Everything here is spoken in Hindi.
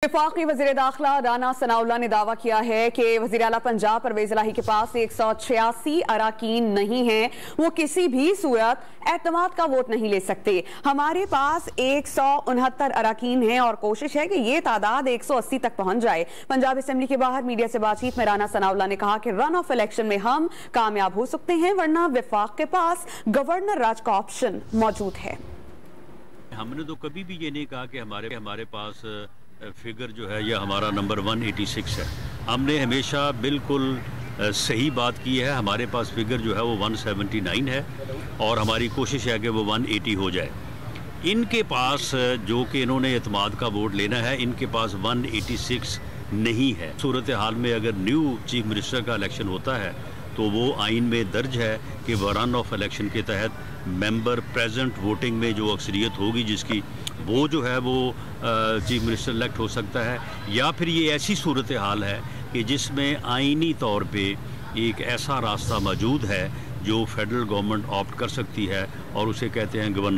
वफाकी वज़ीर दाखिला राना सनाउल्लाह ने दावा किया है कि वज़ीर आला पंजाब परवेज़ इलाही के पास 186 अराकीन नहीं हैं। वो किसी भी सूरत एतमाद का वोट नहीं ले सकते। हमारे पास 169 अराकीन हैं और कोशिश है कि ये तादाद 180 तक पहुंच जाए। पंजाब असेंबली के बाहर मीडिया से बातचीत में राना सनाउल्लाह ने कहा कि रन ऑफ इलेक्शन में हम कामयाब हो सकते हैं, वरना वफाक के पास गवर्नर राज का ऑप्शन मौजूद है। हमने तो कभी भी ये नहीं कहा कि हमारे पास फिगर जो है या हमारा नंबर 186 है। हमने हमेशा बिल्कुल सही बात की है। हमारे पास फिगर जो है वो 179 है और हमारी कोशिश है कि वो 180 हो जाए। इनके पास जो कि इन्होंने एतमाद का वोट लेना है, इनके पास 186 नहीं है। सूरत हाल में अगर न्यू चीफ मिनिस्टर का इलेक्शन होता है तो वो आइन में दर्ज है कि रन ऑफ इलेक्शन के तहत मेंबर प्रेजेंट वोटिंग में जो अक्सरियत होगी जिसकी, वो जो है वो चीफ मिनिस्टर इलेक्ट हो सकता है। या फिर ये ऐसी सूरत हाल है कि जिसमें आइनी तौर पे एक ऐसा रास्ता मौजूद है जो फेडरल गवर्नमेंट ऑप्ट कर सकती है और उसे कहते हैं गवर्नर